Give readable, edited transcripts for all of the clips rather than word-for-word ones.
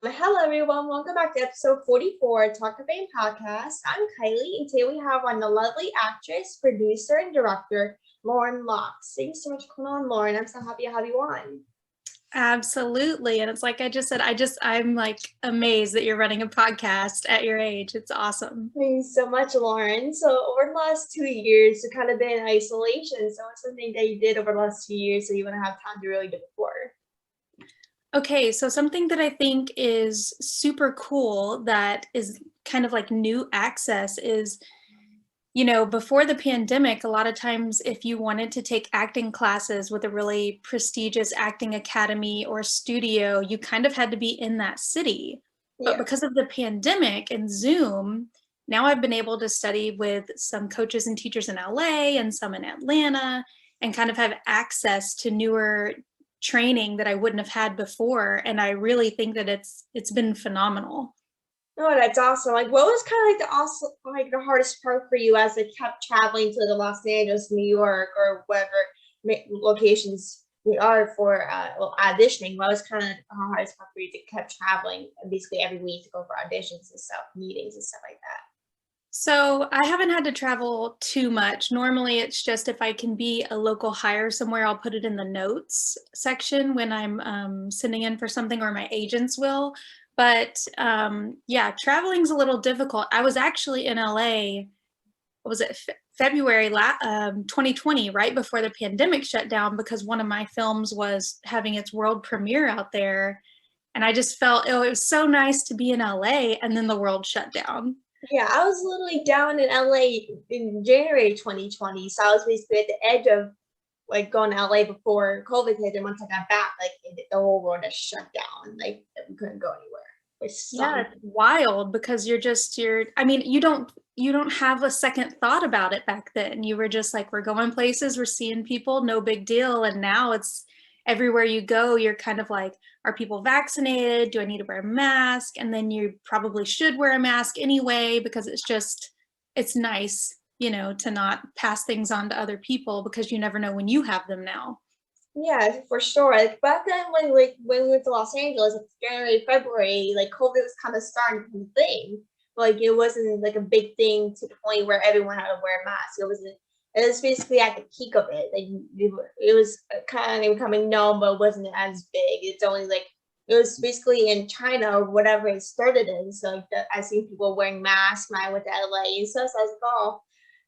Hello, everyone. Welcome back to episode 44 Talk of Fame podcast. I'm Kylie, and today we have on the lovely actress, producer, and director, Lauren Locks. Thank you so much for coming on, Lauren. I'm so happy to have you on. Absolutely. And it's like I just said, I'm like amazed that you're running a podcast at your age. It's awesome. Thank you so much, Lauren. So over the last 2 years, you've kind of been in isolation. So what's something that you did over the last 2 years so you want to have time to really do before? Okay, so something that I think is super cool that is kind of like new access is, before the pandemic, a lot of times if you wanted to take acting classes with a really prestigious acting academy or studio, you kind of had to be in that city. But because of the pandemic and Zoom, now I've been able to study with some coaches and teachers in LA and some in Atlanta and kind of have access to newer training that I wouldn't have had before. And I really think that it's been phenomenal. Oh, that's awesome. Like, what was kind of like the hardest part for you as they kept traveling to the Los Angeles, New York, or whatever locations we are for auditioning? What was kind of the hardest part for you to kept traveling basically every week to go for auditions and stuff, meetings and stuff like that? So I haven't had to travel too much. Normally it's just if I can be a local hire somewhere, I'll put it in the notes section when I'm sending in for something, or my agents will. But yeah, traveling's a little difficult. I was actually in LA, what was it, February 2020, right before the pandemic shut down, because one of my films was having its world premiere out there. And I just felt, it was so nice to be in LA, and then the world shut down. Yeah, I was literally down in LA in January 2020. So I was basically at the edge of like going to LA before COVID hit. And once I got back, like the whole world has shut down. Like we couldn't go anywhere. Yeah, it's wild because you don't have a second thought about it back then. You were just like, we're going places, we're seeing people, no big deal. And now it's everywhere you go, you're kind of like, are people vaccinated? Do I need to wear a mask? And then you probably should wear a mask anyway, because it's nice, to not pass things on to other people, because you never know when you have them now. Yeah, for sure. Like back then when we went to Los Angeles, like January, February, like COVID was kind of starting to be a thing. Like it wasn't like a big thing to the point where everyone had to wear a mask. It was basically at the peak of it. Like it was kind of becoming known, but it wasn't as big. It's only like it was basically in China or whatever it started in. So like I seen people wearing masks when I went to LA and stuff. So I was like, oh,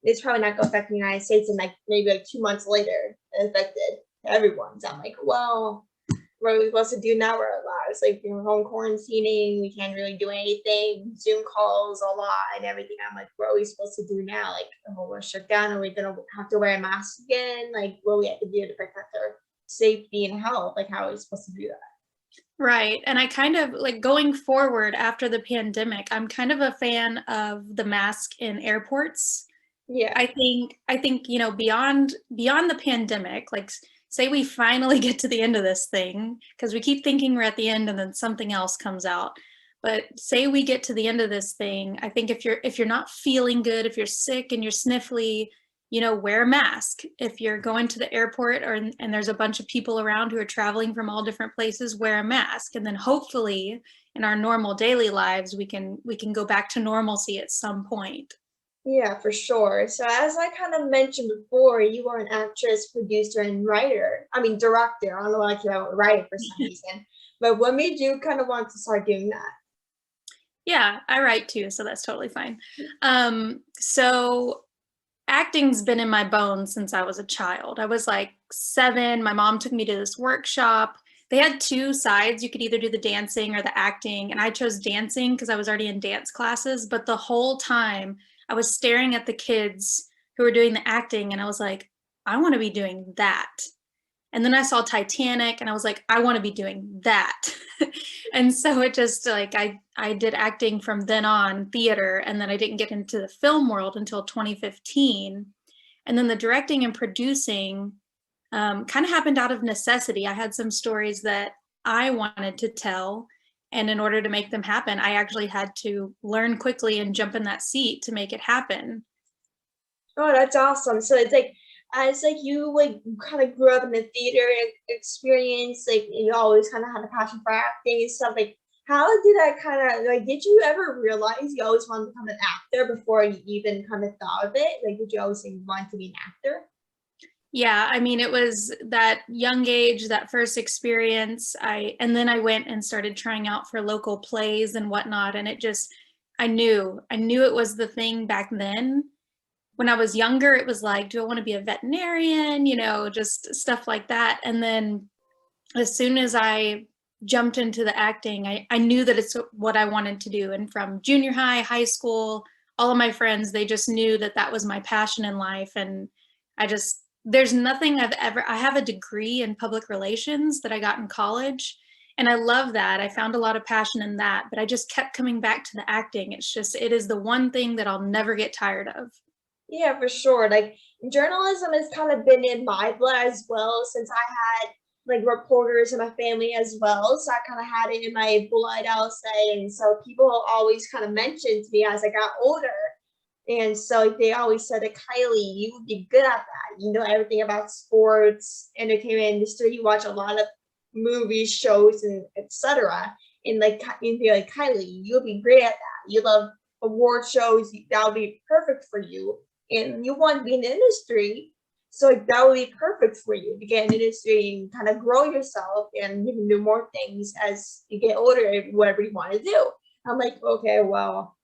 it's probably not going to affect the United States. And like maybe like 2 months later, it affected everyone. So I'm like, well, what are we supposed to do now? We're allowed. It's like we're home quarantining. We can't really do anything. Zoom calls a lot and everything. I'm like, what are we supposed to do now? Like, oh, we're shut down. Are we gonna have to wear a mask again? Like, what do we have to do to protect our safety and health? Like, how are we supposed to do that? Right. And I kind of like going forward after the pandemic, I'm kind of a fan of the mask in airports. Yeah. I think, beyond the pandemic, like say we finally get to the end of this thing, because we keep thinking we're at the end and then something else comes out. But say we get to the end of this thing, I think if you're not feeling good, if you're sick and you're sniffly, wear a mask. If you're going to the airport and there's a bunch of people around who are traveling from all different places, wear a mask. And then hopefully in our normal daily lives, we can go back to normalcy at some point. Yeah, for sure. So as I kind of mentioned before, you are an actress, producer, and writer. I mean, director. I don't know why I keep out writing for some reason. But what made you kind of want to start doing that? Yeah, I write too, so that's totally fine. So acting's been in my bones since I was a child. I was like 7. My mom took me to this workshop. They had 2 sides. You could either do the dancing or the acting, and I chose dancing because I was already in dance classes. But the whole time I was staring at the kids who were doing the acting, and I was like, I want to be doing that. And then I saw Titanic and I was like, I want to be doing that. And so it just like, I did acting from then on, theater, and then I didn't get into the film world until 2015. And then the directing and producing kind of happened out of necessity. I had some stories that I wanted to tell. And in order to make them happen, I actually had to learn quickly and jump in that seat to make it happen. Oh, that's awesome. So it's like you like kind of grew up in the theater experience, like you always kind of had a passion for acting and stuff. Like, how did that kind of like? Did you ever realize you always wanted to become an actor before you even kind of thought of it? Like, did you always want to be an actor? Yeah, I mean, it was that young age, that first experience. And then I went and started trying out for local plays and whatnot. And it just, I knew it was the thing back then. When I was younger, it was like, do I want to be a veterinarian? You know, just stuff like that. And then as soon as I jumped into the acting, I knew that it's what I wanted to do. And from junior high, high school, all of my friends, they just knew that that was my passion in life. And there's nothing I have a degree in public relations that I got in college. And I love that. I found a lot of passion in that, but I just kept coming back to the acting. It is the one thing that I'll never get tired of. Yeah, for sure. Like journalism has kind of been in my blood as well since I had like reporters in my family as well. So I kind of had it in my blood, I'll say. And so people always kind of mentioned to me as I got older. And so they always said to Kylie, you would be good at that. You know everything about sports, entertainment industry. You watch a lot of movies, shows, and etc. And like, and be like, Kylie, you'll be great at that. You love award shows. That'll be perfect for you. And you want to be in the industry, so like, that would be perfect for you to get in the industry and kind of grow yourself, and you can do more things as you get older, whatever you want to do. I'm like, okay, well,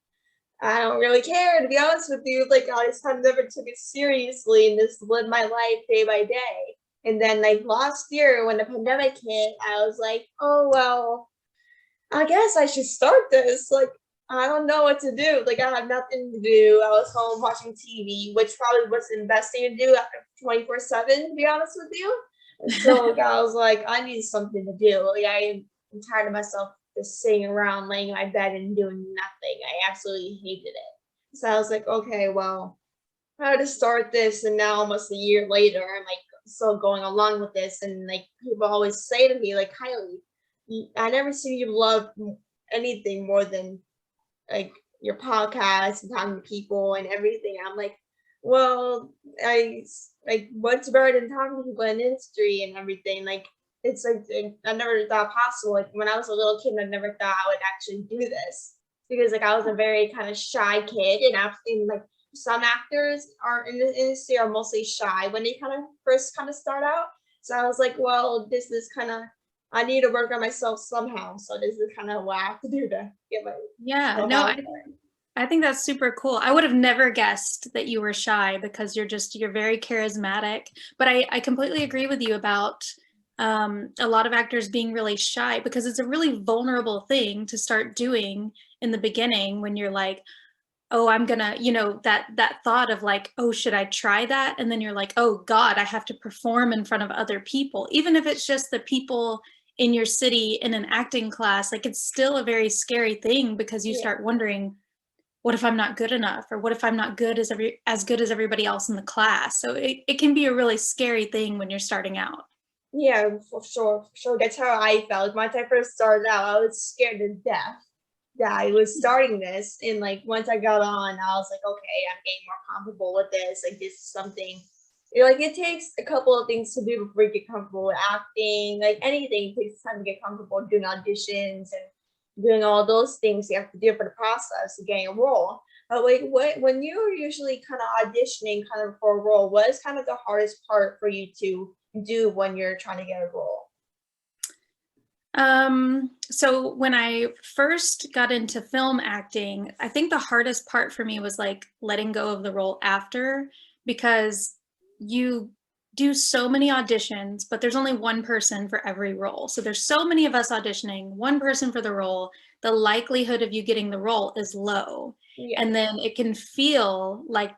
I don't really care, to be honest with you. Like, I just kind of never took it seriously and just lived my life day by day. And then, like, last year when the pandemic hit, I was like, oh, well, I guess I should start this. Like, I don't know what to do. Like, I have nothing to do. I was home watching TV, which probably wasn't the best thing to do 24/7, to be honest with you. And so like, I was like, I need something to do. Like, I'm tired of myself just sitting around laying in my bed and doing nothing. I absolutely hated it. So I was like, okay, well, how to start this? And now almost a year later, I'm like still going along with this. And like people always say to me, like, Kylie, I never seen you love anything more than like your podcast and talking to people and everything. I'm like, well, I like what's better than talking to people in the industry and everything. Like it's like I never thought possible. Like when I was a little kid, I never thought I would actually do this because like I was a very kind of shy kid, and I've seen like some actors are in the industry are mostly shy when they kind of first kind of start out. So I was like, well, this is kind of I need to work on myself somehow. So this is kind of what I have to do to get Yeah, myself no, out there. I think that's super cool. I would have never guessed that you were shy because you're very charismatic. But I completely agree with you about a lot of actors being really shy because it's a really vulnerable thing to start doing in the beginning when you're like, oh, I'm gonna, that thought of like, oh, should I try that? And then you're like, oh God, I have to perform in front of other people, even if it's just the people in your city in an acting class. Like it's still a very scary thing because you Yeah. start wondering, what if I'm not good enough? Or what if I'm not good as good as everybody else in the class? So it can be a really scary thing when you're starting out. Yeah, for sure, for sure. That's how I felt. Once I first started out, I was scared to death that I was starting this. And like once I got on, I was like, okay, I'm getting more comfortable with this. Like this is something like it takes a couple of things to do before you get comfortable with acting. Like anything takes time to get comfortable doing auditions and doing all those things you have to do for the process of getting a role. But like what when you're usually kind of auditioning kind of for a role, what is kind of the hardest part for you to do when you're trying to get a role? So when I first got into film acting, I think the hardest part for me was like letting go of the role after because you do so many auditions, but there's only one person for every role. So there's so many of us auditioning, one person for the role. The likelihood of you getting the role is low. Yeah. And then it can feel like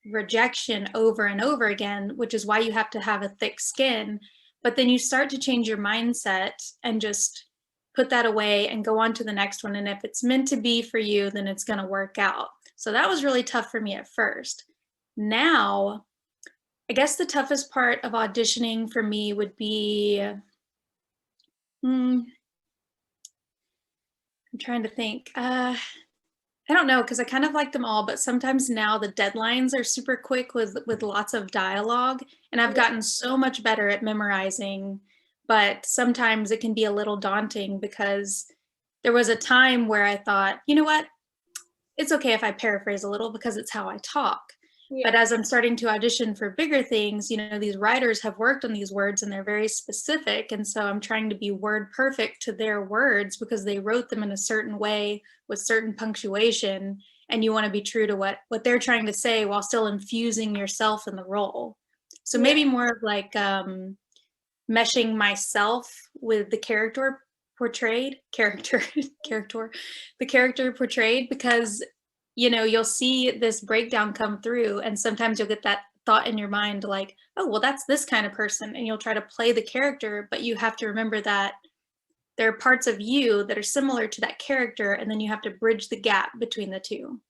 rejection over and over again, which is why you have to have a thick skin. But then you start to change your mindset and just put that away and go on to the next one. And if it's meant to be for you, then it's going to work out. So that was really tough for me at first. Now, I guess the toughest part of auditioning for me would be, I'm trying to think. I don't know because I kind of like them all, but sometimes now the deadlines are super quick with lots of dialogue, and I've Yeah. gotten so much better at memorizing, but sometimes it can be a little daunting because there was a time where I thought, you know what, it's okay if I paraphrase a little because it's how I talk. But Yeah. as I'm starting to audition for bigger things, these writers have worked on these words and they're very specific. And so I'm trying to be word perfect to their words because they wrote them in a certain way with certain punctuation. And you want to be true to what they're trying to say while still infusing yourself in the role. So Yeah. maybe more of like meshing myself with the character portrayed, the character portrayed, because you'll see this breakdown come through and sometimes you'll get that thought in your mind like, oh, well, that's this kind of person, and you'll try to play the character, but you have to remember that there are parts of you that are similar to that character, and then you have to bridge the gap between the two.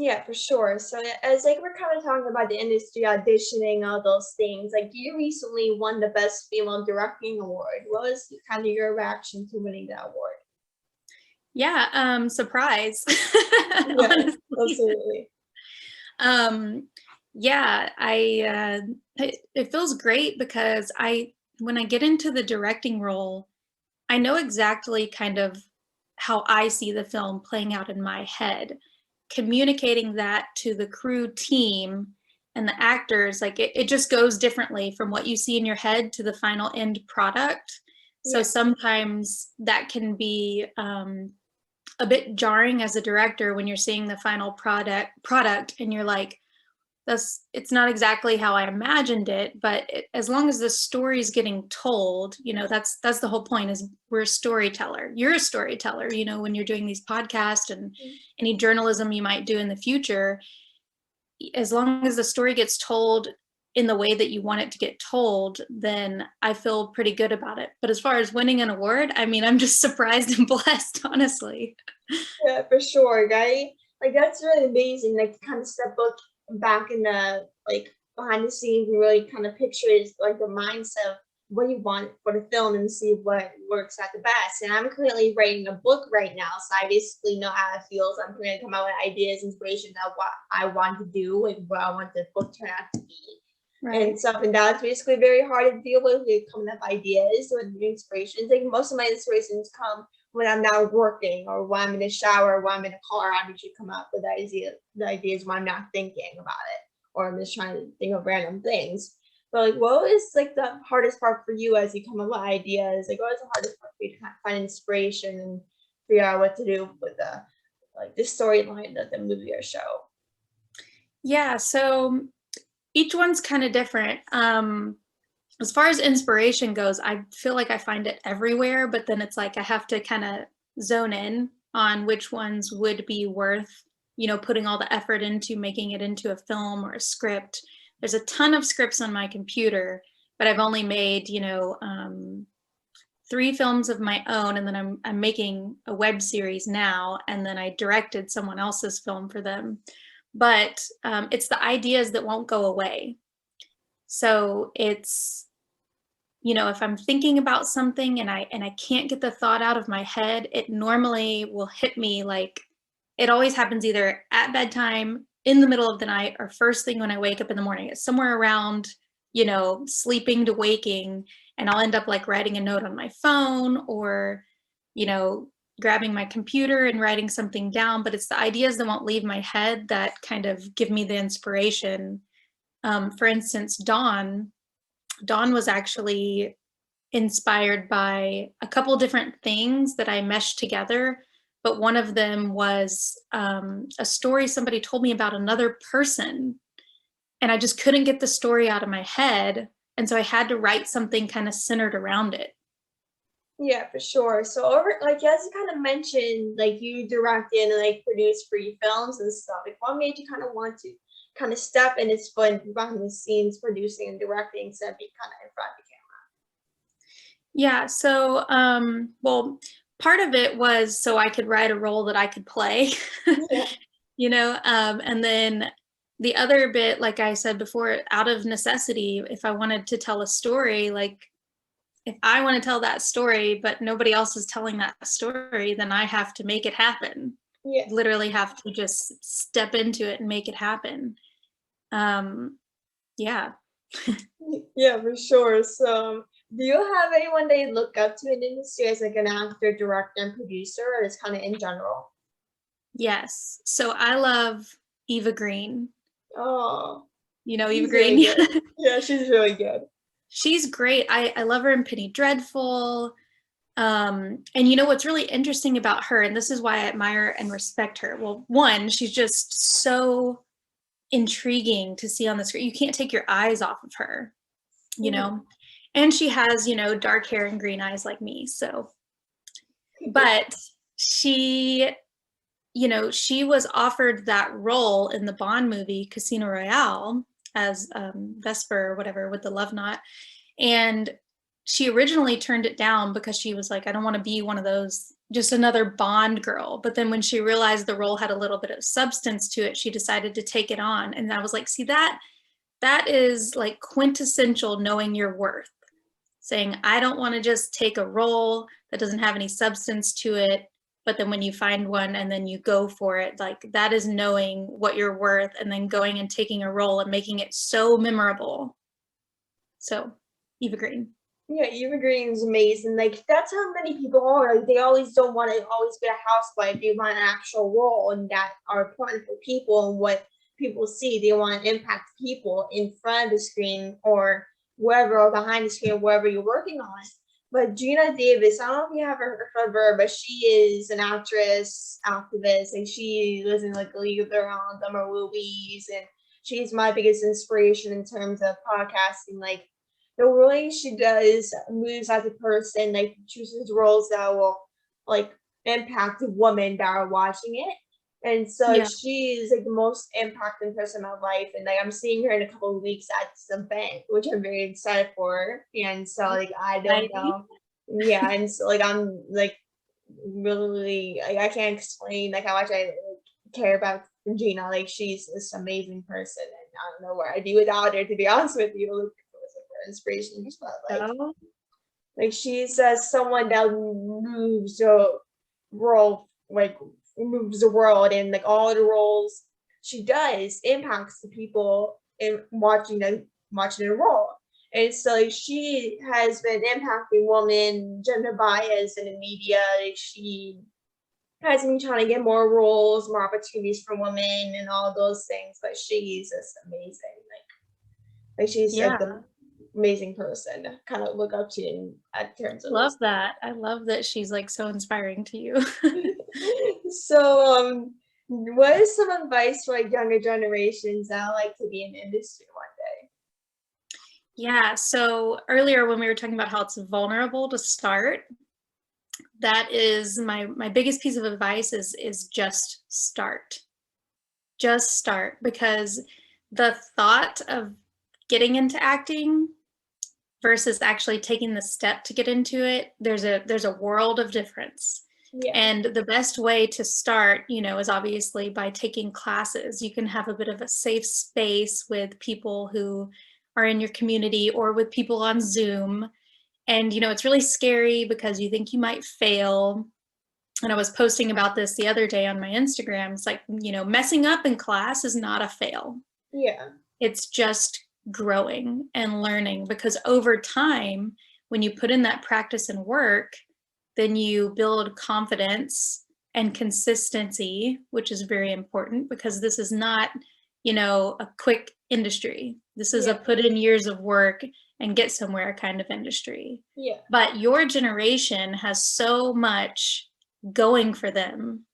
Yeah, for sure. So as like we're kind of talking about the industry auditioning, all those things, like you recently won the Best Female Directing Award. What was kind of your reaction to winning that award? Yeah, surprise. Yeah, Honestly. absolutely. Um, yeah, it feels great because when I get into the directing role, I know exactly kind of how I see the film playing out in my head. Communicating that to the crew team and the actors, like it just goes differently from what you see in your head to the final end product. So Yeah. sometimes that can be a bit jarring as a director when you're seeing the final product and you're like, it's not exactly how I imagined it, but as long as the story is getting told, that's the whole point. Is we're a storyteller. You're a storyteller. When you're doing these podcasts and any journalism you might do in the future, as long as the story gets told in the way that you want it to get told, then I feel pretty good about it. But as far as winning an award, I mean, I'm just surprised and blessed, honestly. Yeah, for sure, right? Like that's really amazing. Like to kind of look back in the like behind the scenes and really kind of pictures like the mindset of what you want for the film and see what works at the best. And I'm currently writing a book right now, so I basically know how it feels. I'm going to come out with ideas, inspiration of what I want to do and what I want the book to turn out to be. Right. And stuff, and that's basically very hard to deal with coming up ideas or new inspirations. Like most of my inspirations come when I'm not working or when I'm in the shower or when I'm in a car. I usually come up with the ideas when I'm not thinking about it or I'm just trying to think of random things. But like, what is like the hardest part for you as you come up with ideas? Like, what is the hardest part for you to find inspiration and figure out what to do with the storyline of the movie or show? Yeah. So each one's kind of different. As far as inspiration goes, I feel like I find it everywhere, but then it's like I have to kind of zone in on which ones would be worth, putting all the effort into making it into a film or a script. There's a ton of scripts on my computer, but I've only made, 3 films of my own, and then I'm making a web series now, and then I directed someone else's film for them. But it's the ideas that won't go away. So it's, if I'm thinking about something and I can't get the thought out of my head, it normally will hit me like it always happens either at bedtime, in the middle of the night, or first thing when I wake up in the morning. It's somewhere around, sleeping to waking, and I'll end up like writing a note on my phone or, you know, grabbing my computer and writing something down. But it's the ideas that won't leave my head that kind of give me the inspiration. For instance, Dawn was actually inspired by a couple different things that I meshed together, but one of them was a story somebody told me about another person, and I just couldn't get the story out of my head, and so I had to write something kind of centered around it. Yeah, for sure. So over like as you kind of mentioned, like you directed and like produced free films and stuff. Like what made you kind of want to kind of step in its foot behind the scenes producing and directing instead of being kind of in front of Yeah, so well, part of it was so I could write a role that I could play. the camera? And then the other bit, like I said before, out of necessity, if I wanted to tell a story, like if I want to tell that story, but nobody else is telling that story, then I have to make it happen. Yeah. Yeah. Literally have to just step into it and make it happen. Yeah. Yeah, for sure. So Do you have anyone that you look up to in the industry as like an actor, director, and producer, or just kind of in general? Yes. So I love Eva Green. Oh, You know Eva she's really Green? good. Yeah, she's really good. She's great. I love her in Penny Dreadful. And you know what's really interesting about her, and this is why I admire and respect her. Well, one, she's just so intriguing to see on the screen. You can't take your eyes off of her, you know. And she has, you know, dark hair and green eyes like me. So, but she, you know, she was offered that role in the Bond movie Casino Royale as Vesper or whatever with the love knot. And she originally turned it down because she was like, I don't want to be one of those, just another Bond girl. But then when she realized the role had a little bit of substance to it, she decided to take it on. And I was like, see, that is like quintessential knowing your worth. Saying, I don't want to just take a role that doesn't have any substance to it, but then when you find one and then you go for it, like that is knowing what you're worth and then going and taking a role and making it so memorable. So, Eva Green. Yeah, Eva Green is amazing. Like that's how many people are. Like, they always don't want to always be a housewife. They want an actual role and that are important for people and what people see. They want to impact people in front of the screen or wherever or behind the screen, wherever you're working on. But Gina Davis, I don't know if you have heard of her, but she is an actress, activist, and she lives in like Leave around Summer movies, and she's my biggest inspiration in terms of podcasting. Like the way she does moves as a person, like chooses roles that will like impact the women that are watching it. And so Yeah. she's like the most impacting person in my life. And like I'm seeing her in a couple of weeks at this event, which I'm very excited for. And so like I don't Kylie. know. Yeah, and so like I'm like really like, I can't explain like how much I care about Gina. Like she's this amazing person and I don't know what I'd do without her, to be honest with you. Like, for inspiration, but like she's someone that moves the world, like moves the world, and like all the roles she does impacts the people in watching the role. And so like, she has been impacting women, gender bias in the media. Like, she has been trying to get more roles, more opportunities for women, and all those things. But she's just amazing. Like she's Yeah. like the amazing person to kind of look up to in terms of Love that. I love that she's like so inspiring to you. So what is some advice for like younger generations that like to be in the industry one day? Yeah, so earlier when we were talking about how it's vulnerable to start, that is my biggest piece of advice is just start. Just start, because the thought of getting into acting versus actually taking the step to get into it, there's a world of difference. Yeah. And the best way to start, you know, is obviously by taking classes. You can have a bit of a safe space with people who are in your community or with people on Zoom. And, you know, it's really scary because you think you might fail. And I was posting about this the other day on my Instagram. It's like, you know, messing up in class is not a fail. Yeah. It's just growing and learning, because over time, when you put in that practice and work, then you build confidence and consistency, which is very important, because this is not, you know, a quick industry. This is a put in years of work and get somewhere kind of industry. Yeah. But your generation has so much going for them.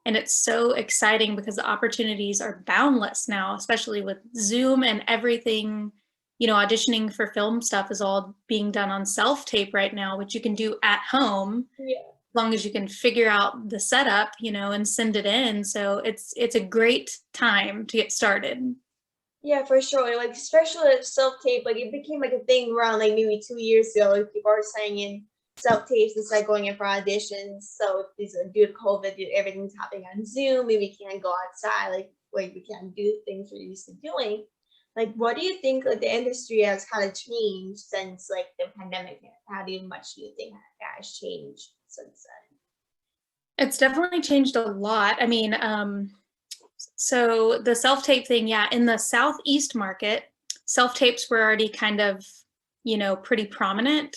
And it's so exciting because the opportunities are boundless now, especially with Zoom and everything. You know, auditioning for film stuff is all being done on self-tape right now, which you can do at home. Yeah. As long as you can figure out the setup, you know, and send it in. So it's a great time to get started. Yeah, for sure. Like especially with self-tape, like it became like a thing around like maybe 2 years ago. Like people are saying in self-tapes instead of going in for auditions. So these due to COVID, everything's happening on Zoom. Maybe we can't go outside, like we can't do things we're used to doing. Like, what do you think like the industry has kind of changed since like the pandemic hit? How much do you think that has changed since then? It's definitely changed a lot. I mean, so the self-tape thing, yeah, in the Southeast market, self-tapes were already kind of pretty prominent.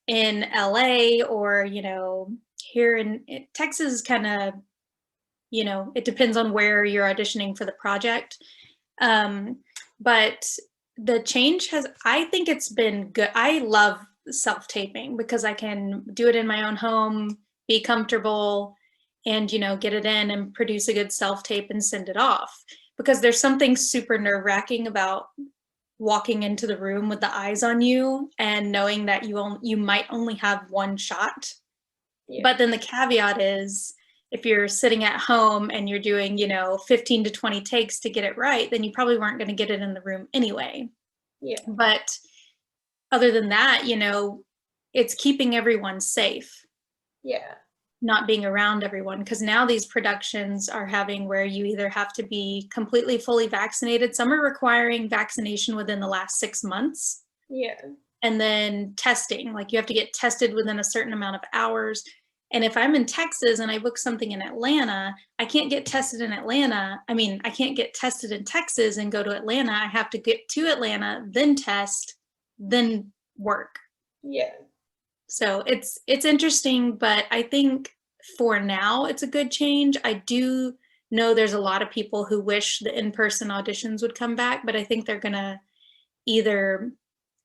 In LA or, here in Texas, kind of, it depends on where you're auditioning for the project. But the change I think it's been good. I love self-taping because I can do it in my own home, be comfortable, and, get it in and produce a good self-tape and send it off. Because there's something super nerve-wracking about walking into the room with the eyes on you and knowing that you might only have one shot. Yeah. But then the caveat is, if you're sitting at home and you're doing, 15 to 20 takes to get it right, then you probably weren't going to get it in the room anyway. Yeah. But other than that, it's keeping everyone safe. Yeah. Not being around everyone, because now these productions are having where you either have to be completely fully vaccinated. Some are requiring vaccination within the last 6 months. Yeah. And then testing, like you have to get tested within a certain amount of hours. And if I'm in Texas and I book something in Atlanta, I can't get tested in Atlanta. I mean, I can't get tested in Texas and go to Atlanta. I have to get to Atlanta, then test, then work. Yeah. So it's interesting, but I think for now it's a good change. I do know there's a lot of people who wish the in-person auditions would come back, but I think they're gonna either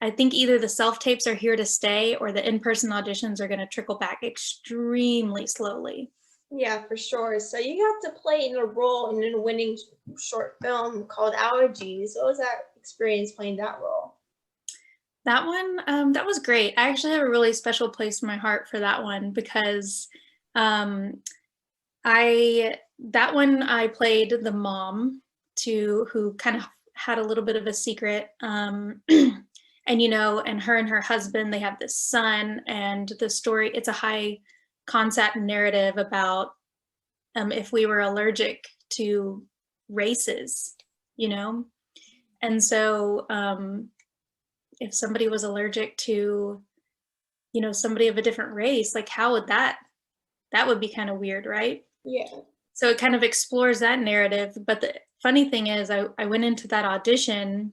the self-tapes are here to stay, or the in-person auditions are gonna trickle back extremely slowly. Yeah, for sure. So you have to play in a role in a winning short film called Allergies. What was that experience playing that role? That one, that was great. I actually have a really special place in my heart for that one because that one I played the mom who kind of had a little bit of a secret. And and her and her husband, they have this son, and the story, it's a high concept narrative about if we were allergic to races, and so if somebody was allergic to, somebody of a different race, like how would that would be kind of weird, right? Yeah. So it kind of explores that narrative. But the funny thing is, I went into that audition,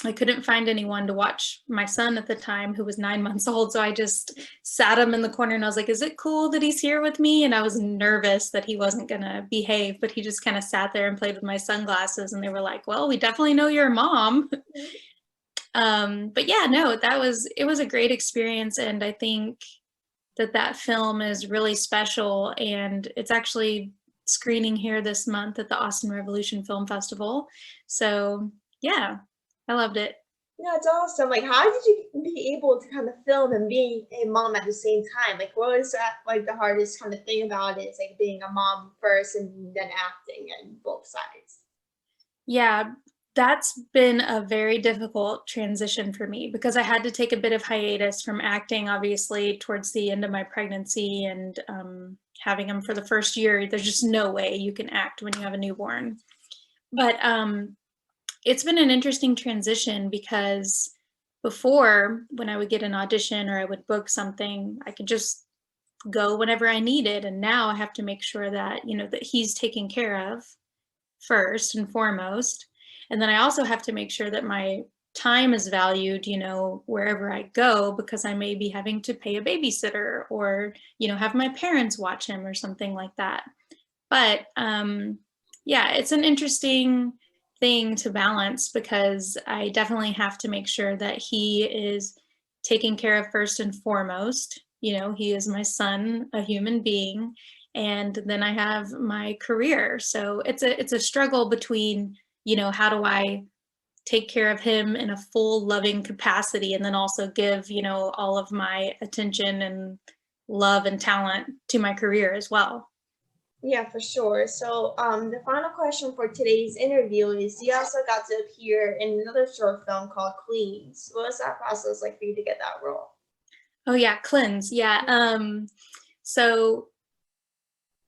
I couldn't find anyone to watch my son at the time, who was 9 months old. So I just sat him in the corner and I was like, is it cool that he's here with me? And I was nervous that he wasn't going to behave, but he just kind of sat there and played with my sunglasses. And they were like, well, we definitely know you're a mom. But yeah, no, it was a great experience. And I think that film is really special, and it's actually screening here this month at the Austin Revolution Film Festival. So yeah, I loved it. Yeah, it's awesome. Like, how did you be able to kind of film and being a mom at the same time? Like, what was that, like, the hardest kind of thing about it? It's like being a mom first and then acting and both sides. Yeah, that's been a very difficult transition for me because I had to take a bit of hiatus from acting, obviously, towards the end of my pregnancy, and having him for the first year. There's just no way you can act when you have a newborn. But it's been an interesting transition because before, when I would get an audition or I would book something, I could just go whenever I needed. And now I have to make sure that, that he's taken care of first and foremost. And then I also have to make sure that my time is valued, wherever I go, because I may be having to pay a babysitter or, have my parents watch him or something like that. But yeah, it's an interesting thing to balance because I definitely have to make sure that he is taken care of first and foremost. He is my son, a human being, and then I have my career. So it's a struggle between, how do I take care of him in a full loving capacity and then also give, all of my attention and love and talent to my career as well. Yeah, for sure. So the final question for today's interview is, you also got to appear in another short film called Cleans. What was that process like for you to get that role? Oh yeah, Cleanse. Yeah. So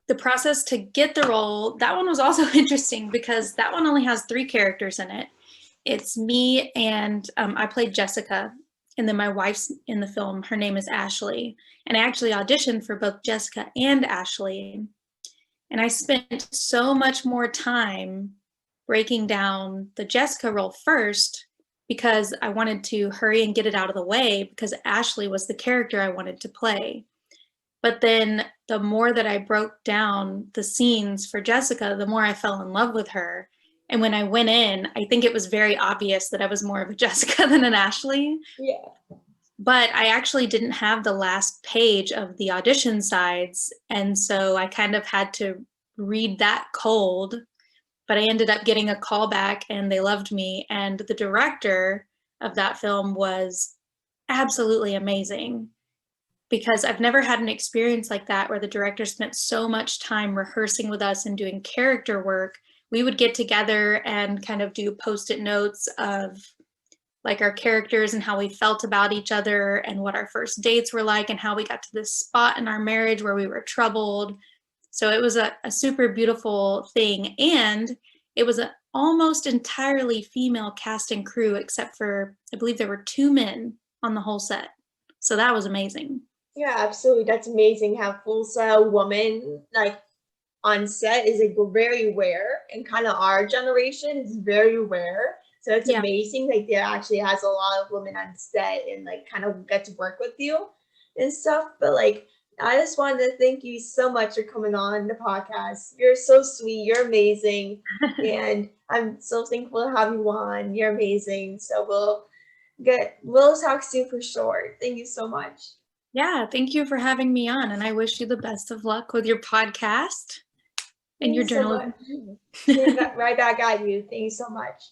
the process to get the role, that one was also interesting because that one only has 3 characters in it. It's me, and I played Jessica, and then my wife's in the film. Her name is Ashley, and I actually auditioned for both Jessica and Ashley. And I spent so much more time breaking down the Jessica role first because I wanted to hurry and get it out of the way because Ashley was the character I wanted to play. But then the more that I broke down the scenes for Jessica, the more I fell in love with her. And when I went in, I think it was very obvious that I was more of a Jessica than an Ashley. Yeah. But I actually didn't have the last page of the audition sides. And so I kind of had to read that cold. But I ended up getting a call back and they loved me. And the director of that film was absolutely amazing, because I've never had an experience like that where the director spent so much time rehearsing with us and doing character work. We would get together and kind of do post-it notes of like our characters and how we felt about each other and what our first dates were like and how we got to this spot in our marriage where we were troubled. So it was a super beautiful thing. And it was an almost entirely female cast and crew, except for, I believe there were 2 men on the whole set. So that was amazing. Yeah, absolutely. That's amazing. How full style woman like on set is like very rare, and kind of our generation is very rare. So it's amazing. Like there actually has a lot of women on set and like kind of get to work with you and stuff. But like I just wanted to thank you so much for coming on the podcast. You're so sweet. You're amazing. And I'm so thankful to have you on. You're amazing. So we'll talk soon for sure. Thank you so much. Yeah, thank you for having me on, and I wish you the best of luck with your podcast and your journalism. So right back at you. Thank you so much.